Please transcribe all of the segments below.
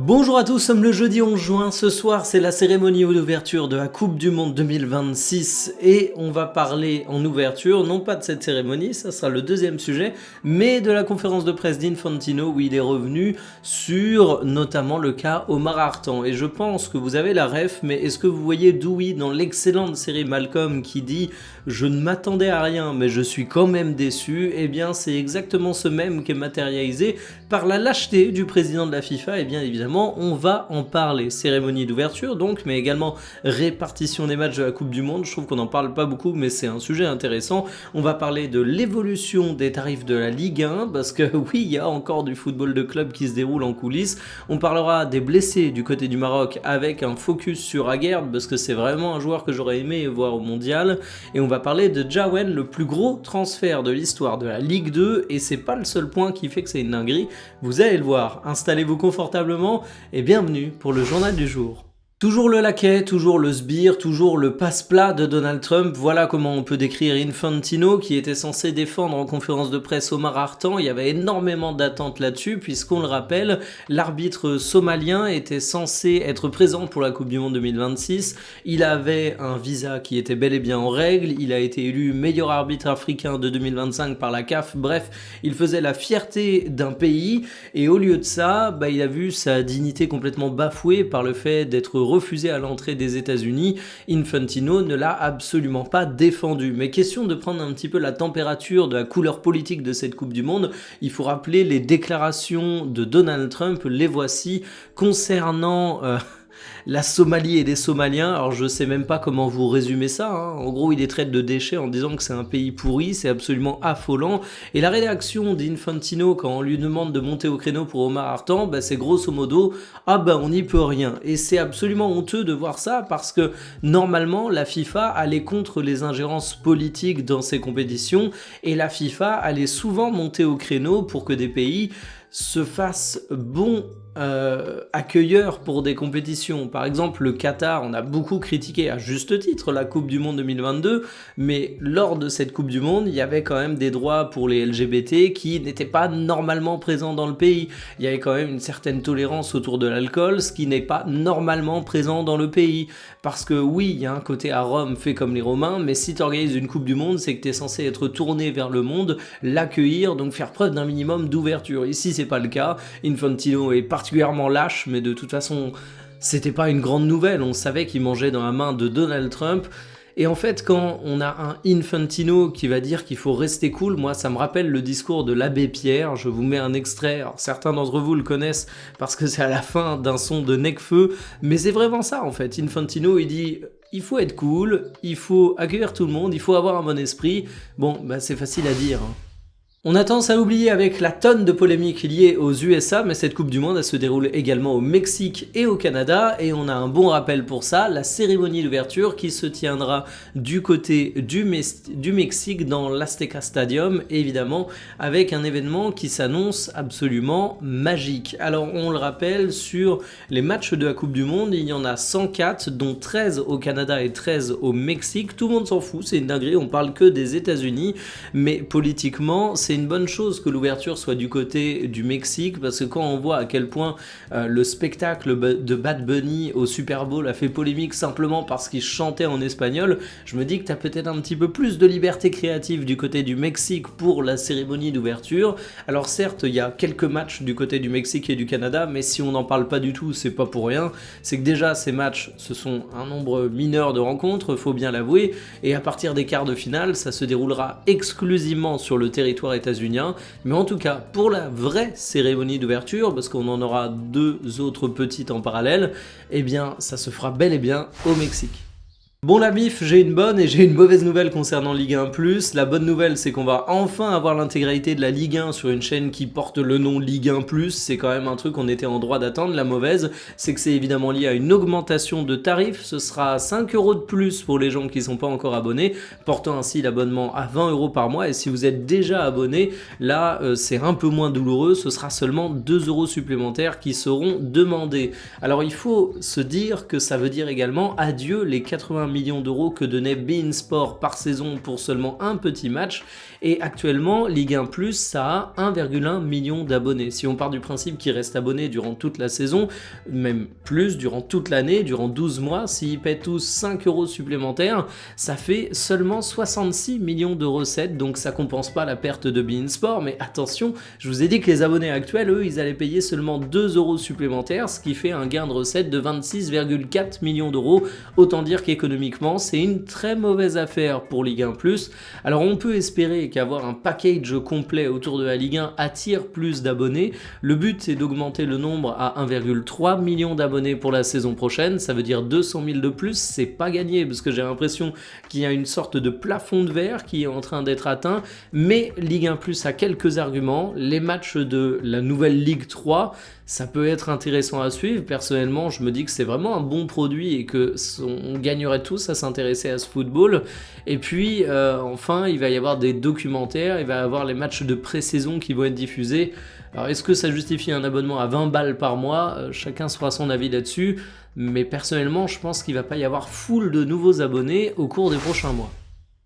Bonjour à tous, nous sommes le jeudi 11 juin, ce soir c'est la cérémonie d'ouverture de la Coupe du Monde 2026 et on va parler en ouverture, non pas de cette cérémonie, ça sera le deuxième sujet, mais de la conférence de presse d'Infantino où il est revenu sur notamment le cas Omar Hartan. Et je pense que vous avez la ref, mais est-ce que vous voyez Dewey dans l'excellente série Malcolm qui dit « Je ne m'attendais à rien, mais je suis quand même déçu », eh bien c'est exactement ce même qui est matérialisé par la lâcheté du président de la FIFA et bien évidemment on va en parler. Cérémonie d'ouverture donc, mais également répartition des matchs de la Coupe du Monde. Je trouve qu'on n'en parle pas beaucoup, mais c'est un sujet intéressant. On va parler de l'évolution des tarifs de la Ligue 1, parce que oui, il y a encore du football de club qui se déroule en coulisses. On parlera des blessés du côté du Maroc avec un focus sur Aguerd, parce que c'est vraiment un joueur que j'aurais aimé voir au Mondial. Et on va parler de Jawen, le plus gros transfert de l'histoire de la Ligue 2, et c'est pas le seul point qui fait que c'est une dinguerie. Vous allez le voir. Installez-vous confortablement et bienvenue pour le journal du jour. Toujours le laquais, toujours le sbire, toujours le passe-plat de Donald Trump. Voilà comment on peut décrire Infantino qui était censé défendre en conférence de presse Omar Hartan. Il y avait énormément d'attentes là-dessus puisqu'on le rappelle, l'arbitre somalien était censé être présent pour la Coupe du Monde 2026. Il avait un visa qui était bel et bien en règle. Il a été élu meilleur arbitre africain de 2025 par la CAF. Bref, il faisait la fierté d'un pays et au lieu de ça, il a vu sa dignité complètement bafouée par le fait d'être refusé à l'entrée des États-Unis. Infantino ne l'a absolument pas défendu. Mais question de prendre un petit peu la température de la couleur politique de cette Coupe du Monde, il faut rappeler les déclarations de Donald Trump, les voici, concernant la Somalie et les Somaliens. Alors je sais même pas comment vous résumer ça, hein. En gros il les traite de déchets en disant que c'est un pays pourri, c'est absolument affolant. Et la réaction d'Infantino quand on lui demande de monter au créneau pour Omar Hartan, c'est grosso modo « Ah on n'y peut rien ». Et c'est absolument honteux de voir ça parce que normalement la FIFA allait contre les ingérences politiques dans ces compétitions et la FIFA allait souvent monter au créneau pour que des pays se fassent bons accueilleurs pour des compétitions. Par exemple, le Qatar, on a beaucoup critiqué à juste titre la Coupe du Monde 2022, mais lors de cette Coupe du Monde, il y avait quand même des droits pour les LGBT qui n'étaient pas normalement présents dans le pays. Il y avait quand même une certaine tolérance autour de l'alcool, ce qui n'est pas normalement présent dans le pays. Parce que oui, il y a un côté à Rome fait comme les Romains, mais si tu organises une Coupe du Monde, c'est que tu es censé être tourné vers le monde, l'accueillir, donc faire preuve d'un minimum d'ouverture. Ici, c'est pas le cas. Infantino est particulièrement lâche, mais de toute façon, c'était pas une grande nouvelle. On savait qu'il mangeait dans la main de Donald Trump. Et en fait, quand on a un Infantino qui va dire qu'il faut rester cool, moi, ça me rappelle le discours de l'abbé Pierre. Je vous mets un extrait. Alors, certains d'entre vous le connaissent parce que c'est à la fin d'un son de Necfeu, mais c'est vraiment ça, en fait. Infantino, il dit... Il faut être cool, il faut accueillir tout le monde, il faut avoir un bon esprit. Bon, c'est facile à dire, hein. On a tendance à oublier avec la tonne de polémiques liées aux USA, mais cette Coupe du Monde elle se déroule également au Mexique et au Canada, et on a un bon rappel pour ça, la cérémonie d'ouverture qui se tiendra du côté du Mexique dans l'Azteca Stadium, évidemment, avec un événement qui s'annonce absolument magique. Alors on le rappelle, sur les matchs de la Coupe du Monde, il y en a 104, dont 13 au Canada et 13 au Mexique. Tout le monde s'en fout, c'est une dinguerie, on parle que des États-Unis, mais politiquement, c'est une bonne chose que l'ouverture soit du côté du Mexique parce que quand on voit à quel point le spectacle de Bad Bunny au Super Bowl a fait polémique simplement parce qu'il chantait en espagnol, je me dis que t'as peut-être un petit peu plus de liberté créative du côté du Mexique pour la cérémonie d'ouverture. Alors certes, il y a quelques matchs du côté du Mexique et du Canada, mais si on n'en parle pas du tout, c'est pas pour rien. C'est que déjà ces matchs, ce sont un nombre mineur de rencontres, faut bien l'avouer, et à partir des quarts de finale, ça se déroulera exclusivement sur le territoire états-unien, mais en tout cas pour la vraie cérémonie d'ouverture, parce qu'on en aura deux autres petites en parallèle, eh bien ça se fera bel et bien au Mexique. Bon la bif, j'ai une bonne et j'ai une mauvaise nouvelle concernant Ligue 1+. La bonne nouvelle, c'est qu'on va enfin avoir l'intégralité de la Ligue 1 sur une chaîne qui porte le nom Ligue 1+. C'est quand même un truc qu'on était en droit d'attendre. La mauvaise, c'est que c'est évidemment lié à une augmentation de tarifs. Ce sera 5 € de plus pour les gens qui ne sont pas encore abonnés, portant ainsi l'abonnement à 20 € par mois. Et si vous êtes déjà abonné, là, c'est un peu moins douloureux. Ce sera seulement 2 € supplémentaires qui seront demandés. Alors il faut se dire que ça veut dire également adieu les 80 millions d'euros que donnait beIN Sport par saison pour seulement un petit match. Et actuellement, Ligue 1 Plus, ça a 1,1 million d'abonnés. Si on part du principe qu'ils restent abonnés durant toute la saison, même plus, durant toute l'année, durant 12 mois, s'ils paient tous 5 euros supplémentaires, ça fait seulement 66 millions de recettes, donc ça compense pas la perte de beIN Sport. Mais attention, je vous ai dit que les abonnés actuels, eux, ils allaient payer seulement 2 euros supplémentaires, ce qui fait un gain de recettes de 26,4 millions d'euros. Autant dire qu'économiquement, c'est une très mauvaise affaire pour Ligue 1 Plus. Alors on peut espérer qu'avoir un package complet autour de la Ligue 1 attire plus d'abonnés. Le but, c'est d'augmenter le nombre à 1,3 million d'abonnés pour la saison prochaine. Ça veut dire 200 000 de plus. C'est pas gagné parce que j'ai l'impression qu'il y a une sorte de plafond de verre qui est en train d'être atteint. Mais Ligue 1 Plus a quelques arguments. Les matchs de la nouvelle Ligue 3, ça peut être intéressant à suivre. Personnellement, je me dis que c'est vraiment un bon produit et que on gagnerait tous à s'intéresser à ce football. Et puis, enfin, il va y avoir des documentaires, il va y avoir les matchs de pré-saison qui vont être diffusés. Alors, est-ce que ça justifie un abonnement à 20 balles par mois? Chacun se fera son avis là-dessus. Mais personnellement, je pense qu'il va pas y avoir foule de nouveaux abonnés au cours des prochains mois.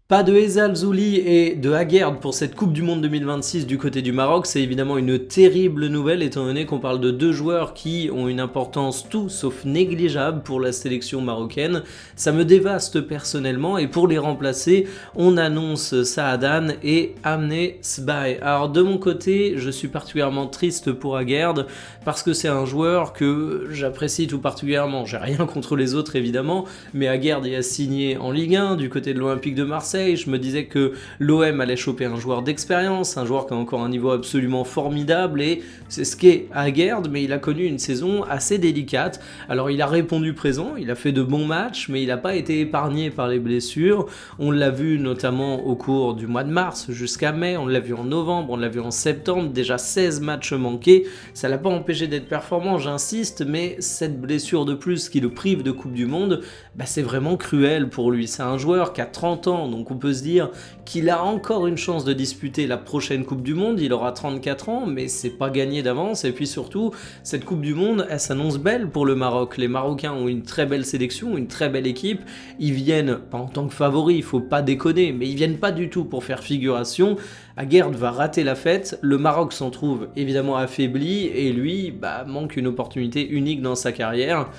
Pas de Eza Alzouli et de Aguerd pour cette Coupe du Monde 2026 du côté du Maroc, c'est évidemment une terrible nouvelle étant donné qu'on parle de deux joueurs qui ont une importance tout sauf négligeable pour la sélection marocaine. Ça me dévaste personnellement et pour les remplacer, on annonce Saadan et Amne Sbaye. Alors de mon côté, je suis particulièrement triste pour Aguerd parce que c'est un joueur que j'apprécie tout particulièrement. J'ai rien contre les autres évidemment, mais Aguerd y a signé en Ligue 1 du côté de l'Olympique de Marseille. Je me disais que l'OM allait choper un joueur d'expérience, un joueur qui a encore un niveau absolument formidable et c'est ce qu'est Aguerd, mais il a connu une saison assez délicate. Alors il a répondu présent, il a fait de bons matchs, mais il n'a pas été épargné par les blessures. On l'a vu notamment au cours du mois de mars jusqu'à mai, on l'a vu en novembre, on l'a vu en septembre, déjà 16 matchs manqués. Ça l'a pas empêché d'être performant, j'insiste, mais cette blessure de plus qui le prive de Coupe du Monde, c'est vraiment cruel pour lui. C'est un joueur qui a 30 ans, donc on peut se dire qu'il a encore une chance de disputer la prochaine Coupe du Monde, il aura 34 ans, mais c'est pas gagné d'avance, et puis surtout, cette Coupe du Monde, elle s'annonce belle pour le Maroc. Les Marocains ont une très belle sélection, une très belle équipe, ils viennent, pas en tant que favoris, il faut pas déconner, mais ils viennent pas du tout pour faire figuration. Aguerd va rater la fête, le Maroc s'en trouve évidemment affaibli, et lui, manque une opportunité unique dans sa carrière,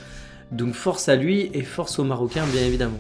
donc force à lui, et force aux Marocains bien évidemment.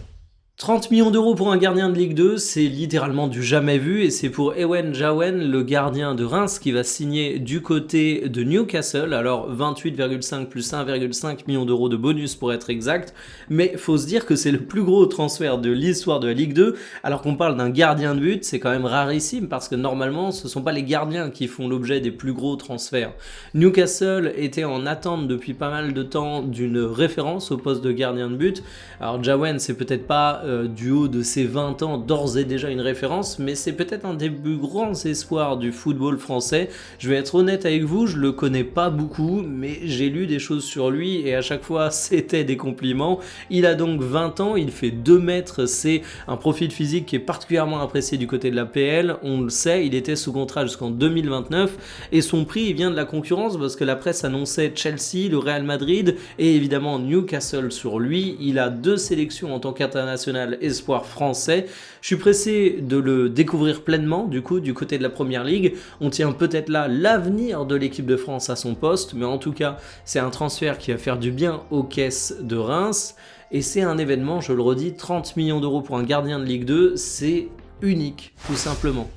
30 millions d'euros pour un gardien de Ligue 2, c'est littéralement du jamais vu et c'est pour Ewen Jawen, le gardien de Reims, qui va signer du côté de Newcastle. Alors 28,5 plus 1,5 millions d'euros de bonus pour être exact, mais faut se dire que c'est le plus gros transfert de l'histoire de la Ligue 2, alors qu'on parle d'un gardien de but, c'est quand même rarissime parce que normalement ce ne sont pas les gardiens qui font l'objet des plus gros transferts. Newcastle était en attente depuis pas mal de temps d'une référence au poste de gardien de but. Alors Jawen, c'est peut-être pas du haut de ses 20 ans d'ores et déjà une référence, mais c'est peut-être un des plus grands espoirs du football français. Je vais être honnête avec vous, je le connais pas beaucoup, mais j'ai lu des choses sur lui et à chaque fois c'était des compliments. Il a donc 20 ans, il fait 2 mètres, c'est un profil physique qui est particulièrement apprécié du côté de la PL, on le sait, il était sous contrat jusqu'en 2029 et son prix il vient de la concurrence parce que la presse annonçait Chelsea, le Real Madrid et évidemment Newcastle sur lui. Il a 2 sélections en tant qu'international espoir français. Je suis pressé de le découvrir pleinement du côté de la Première Ligue. On tient peut-être là l'avenir de l'équipe de France à son poste, mais en tout cas c'est un transfert qui va faire du bien aux caisses de Reims et c'est un événement, je le redis, 30 millions d'euros pour un gardien de Ligue 2, c'est unique tout simplement.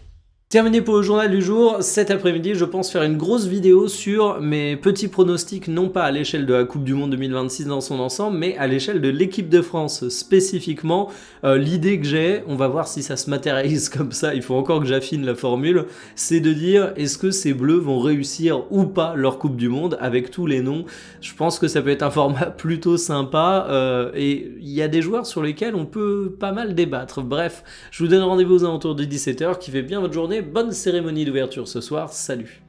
Terminé pour le journal du jour, cet après-midi je pense faire une grosse vidéo sur mes petits pronostics, non pas à l'échelle de la Coupe du Monde 2026 dans son ensemble, mais à l'échelle de l'équipe de France spécifiquement. L'idée que j'ai, on va voir si ça se matérialise comme ça, il faut encore que j'affine la formule, c'est de dire est-ce que ces Bleus vont réussir ou pas leur Coupe du Monde avec tous les noms. Je pense que ça peut être un format plutôt sympa et il y a des joueurs sur lesquels on peut pas mal débattre. Bref, je vous donne rendez-vous aux alentours de 17h, qui fait bien votre journée. Bonne cérémonie d'ouverture ce soir, salut!